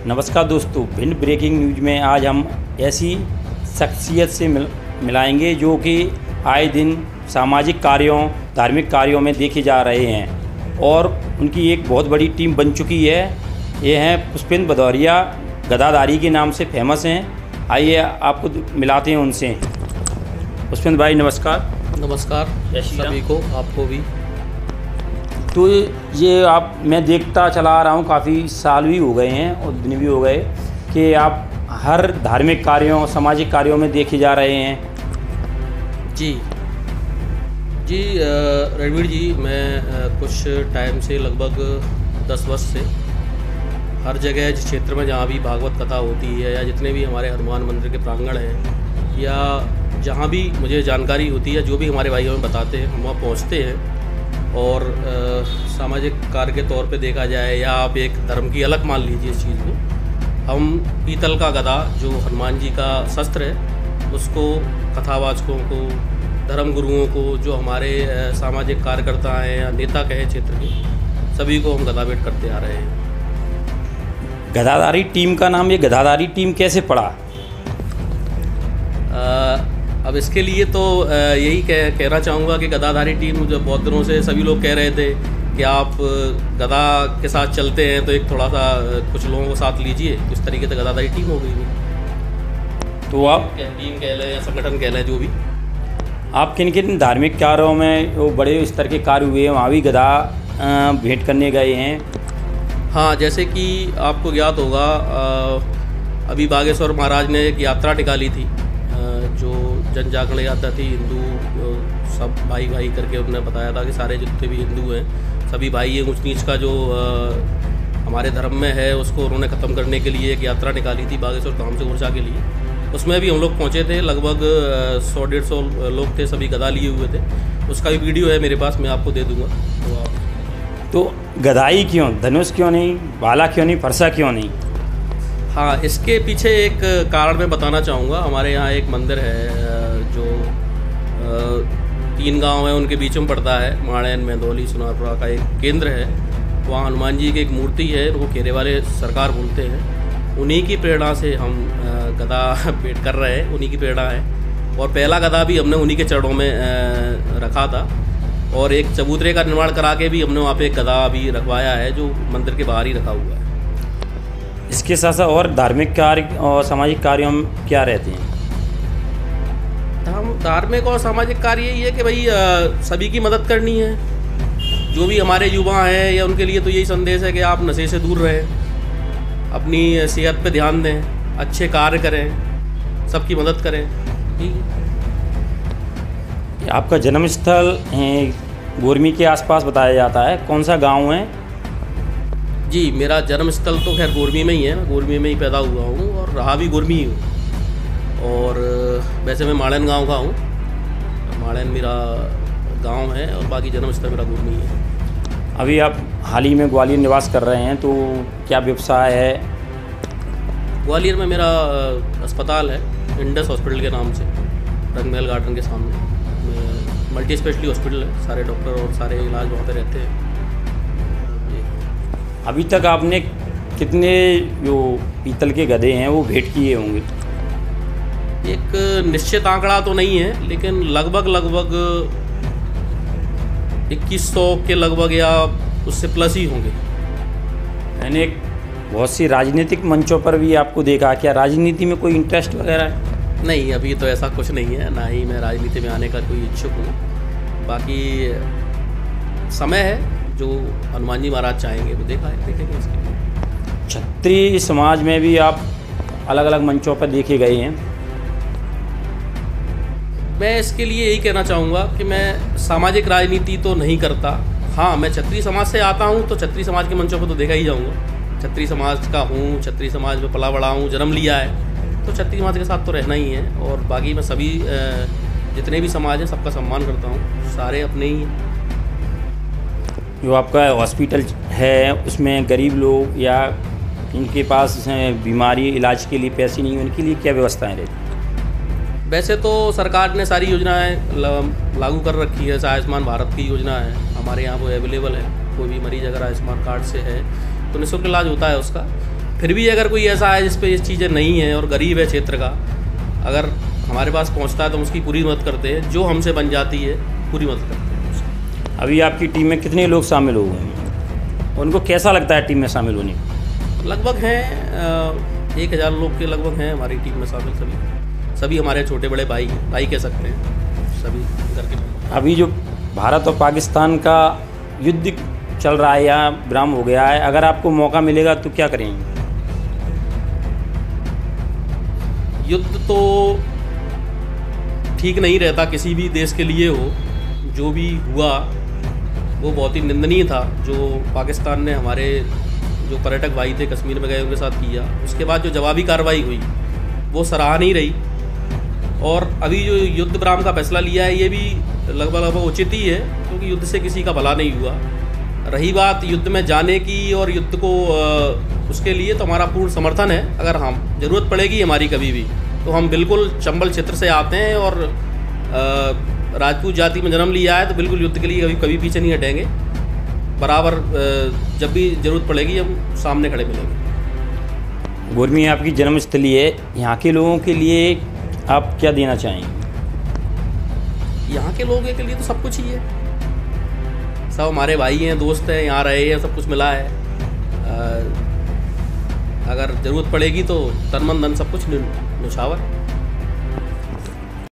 नमस्कार दोस्तों, Bhind breaking news में आज हम ऐसी शख्सियत से मिलाएंगे जो कि आए दिन सामाजिक कार्यों, धार्मिक कार्यों में देखे जा रहे हैं और उनकी एक बहुत बड़ी टीम बन चुकी है। ये हैं पुष्पेंद्र भदौरिया, गदाधारी के नाम से फेमस हैं। आइए आपको मिलाते हैं उनसे। पुष्पेंद्र भाई नमस्कार। नमस्कार सभी को, आपको भी। तो ये मैं देखता चला आ रहा हूँ, काफ़ी साल भी हो गए हैं और दिन भी हो गए कि आप हर धार्मिक कार्यों, सामाजिक कार्यों में देखे जा रहे हैं। जी रणवीर जी, मैं कुछ टाइम से लगभग 10 वर्ष से हर जगह, जिस क्षेत्र में जहाँ भी भागवत कथा होती है या जितने भी हमारे हनुमान मंदिर के प्रांगण हैं या जहाँ भी मुझे जानकारी होती है, जो भी हमारे भाई हमें बताते हैं, हम वहाँ पहुँचते हैं। और सामाजिक कार्य के तौर पे देखा जाए या आप एक धर्म की अलग मान लीजिए इस चीज़ को, हम पीतल का गदा जो हनुमान जी का शस्त्र है उसको कथावाचकों को, धर्म गुरुओं को, जो हमारे सामाजिक कार्यकर्ता हैं या नेता कहे क्षेत्र के, सभी को हम गदा भेंट करते आ रहे हैं। गदाधारी टीम का नाम ये गदाधारी टीम कैसे पड़ा? अब इसके लिए तो यही कहना चाहूँगा कि गदाधारी टीम जो बहुत दिनों से सभी लोग कह रहे थे कि आप गदा के साथ चलते हैं तो एक थोड़ा सा कुछ लोगों को साथ लीजिए, इस तरीके से गदाधारी टीम हो गई। तो आप टीम कह लें या संगठन कह लें, जो भी। आप किन किन धार्मिक कार्यों में वो बड़े स्तर के कार्य हुए हैं वहाँ भी गदा भेंट करने गए हैं? हाँ, जैसे कि आपको ज्ञात होगा, अभी बागेश्वर महाराज ने एक यात्रा निकाली थी, जो जन जागरण यात्रा थी। हिंदू सब भाई भाई करके उन्होंने बताया था कि सारे जितने भी हिंदू हैं सभी भाई हैं। ऊंच नीच का जो हमारे धर्म में है उसको उन्होंने ख़त्म करने के लिए एक यात्रा निकाली थी बागेश्वर धाम से ऊर्जा के लिए। उसमें भी हम लोग पहुँचे थे, लगभग 100-150 लोग थे, सभी गदा लिए हुए थे। उसका भी वीडियो है मेरे पास, मैं आपको दे दूँगा। तो गदाई क्यों, धनुष क्यों नहीं, भाला क्यों नहीं, फरसा क्यों नहीं? हाँ, इसके पीछे एक कारण मैं बताना चाहूँगा। हमारे यहाँ एक मंदिर है जो 3 गांव हैं उनके बीच में पड़ता है, माड़ैन, मेंदौली, सुनारपुरा का एक केंद्र है। वहाँ हनुमान जी की एक मूर्ति है, उनको खेरे वाले सरकार बोलते हैं। उन्हीं की प्रेरणा से हम गदा भेंट कर रहे हैं, उन्हीं की प्रेरणा है। और पहला गदा भी हमने उन्हीं के चरणों में रखा था और एक चबूतरे का निर्माण करा के भी हमने वहाँ पे एक गदा भी रखवाया है जो मंदिर के बाहर ही रखा हुआ है। इसके साथ साथ और धार्मिक कार्य और सामाजिक कार्यों में क्या रहते हैं? हम धार्मिक और सामाजिक कार्य यही है कि भाई सभी की मदद करनी है। जो भी हमारे युवा हैं या उनके लिए तो यही संदेश है कि आप नशे से दूर रहें, अपनी सेहत पे ध्यान दें, अच्छे कार्य करें, सबकी मदद करें। ठीक है। आपका जन्म स्थल गोरमी के आसपास बताया जाता है, कौन सा गांव है? जी, मेरा जन्म स्थल तो खैर गोरमी में ही है, मैं गोरमी में ही पैदा हुआ हूँ और रहा भी गोरमी ही हूँ। और वैसे मैं माड़ैन गांव का हूँ, माड़ैन मेरा गांव है और बाकी जन्म स्थल मेरा गोरमी है। अभी आप हाल ही में ग्वालियर निवास कर रहे हैं, तो क्या व्यवसाय है? ग्वालियर में मेरा अस्पताल है, इंडस हॉस्पिटल के नाम से, रंगमहल गार्डन के सामने। मल्टी स्पेशलिटी हॉस्पिटल है, सारे डॉक्टर और सारे इलाज वहाँ पे रहते हैं। अभी तक आपने कितने जो पीतल के गधे हैं वो भेंट किए होंगे? एक निश्चित आंकड़ा तो नहीं है, लेकिन लगभग 2100 के लगभग या उससे प्लस ही होंगे। मैंने बहुत सी राजनीतिक मंचों पर भी आपको देखा, क्या राजनीति में कोई इंटरेस्ट वगैरह है? नहीं, अभी तो ऐसा कुछ नहीं है, ना ही मैं राजनीति में आने का कोई इच्छुक हूँ। बाकी समय है, जो हनुमान जी महाराज चाहेंगे वो देखेंगे। इसके लिए क्षत्रिय समाज में भी आप अलग अलग मंचों पर देखे गए हैं। मैं इसके लिए यही कहना चाहूँगा कि मैं सामाजिक राजनीति तो नहीं करता। हाँ, मैं क्षत्रिय समाज से आता हूँ तो क्षत्रिय समाज के मंचों पर तो देखा ही जाऊँगा। क्षत्रिय समाज का हूँ, क्षत्रिय समाज में पला बड़ा हूँ, जन्म लिया है, तो क्षत्रिय समाज के साथ तो रहना ही है। और बाकी मैं सभी जितने भी समाज हैं सबका सम्मान करता हूँ, सारे अपने ही हैं। जो आपका हॉस्पिटल है उसमें गरीब लोग या इनके पास बीमारी इलाज के लिए पैसे नहीं, उनके लिए क्या व्यवस्थाएं रहती? वैसे तो सरकार ने सारी योजनाएं लागू कर रखी है। आयुष्मान भारत की योजना है हमारे यहाँ, वो अवेलेबल है। कोई भी मरीज़ अगर आयुष्मान कार्ड से है तो निःशुल्क इलाज होता है उसका। फिर भी अगर कोई ऐसा है जिस पे ये चीज़ें नहीं हैं और गरीब है क्षेत्र का, अगर हमारे पास पहुंचता है तो हम उसकी पूरी मदद करते हैं, जो हमसे बन जाती है पूरी मदद करते हैं उसकी। अभी आपकी टीम में कितने लोग शामिल हो गए हैं? उनको कैसा लगता है टीम में शामिल होने? लगभग हैं 1000 लोग के लगभग हैं हमारी टीम में शामिल। सभी हमारे छोटे बड़े भाई कह सकते हैं, सभी घर के। अभी जो भारत और पाकिस्तान का युद्ध चल रहा है या विराम हो गया है, अगर आपको मौका मिलेगा तो क्या करेंगे? युद्ध तो ठीक नहीं रहता किसी भी देश के लिए हो। जो भी हुआ वो बहुत ही निंदनीय था, जो पाकिस्तान ने हमारे जो पर्यटक भाई थे कश्मीर में गए उनके साथ किया। उसके बाद जो जवाबी कार्रवाई हुई वो सराहनीय रही। और अभी जो युद्ध विराम का फैसला लिया है ये भी लगभग उचित ही है, क्योंकि युद्ध से किसी का भला नहीं हुआ। रही बात युद्ध में जाने की और युद्ध को उसके लिए तो हमारा पूर्ण समर्थन है। अगर हम ज़रूरत पड़ेगी हमारी कभी भी तो हम बिल्कुल चंबल क्षेत्र से आते हैं और राजपूत जाति में जन्म लिया है तो बिल्कुल युद्ध के लिए कभी पीछे नहीं हटेंगे। बराबर जब भी ज़रूरत पड़ेगी हम सामने खड़े मिलेंगे। गुरमी आपकी जन्मस्थली है, यहाँ के लोगों के लिए आप क्या देना चाहेंगे? यहाँ के लोगों के लिए तो सब कुछ ही है, सब हमारे भाई हैं, दोस्त हैं, यहाँ रहे हैं, सब कुछ मिला है। अगर ज़रूरत पड़ेगी तो तन मन धन सब कुछ न्यौछावर।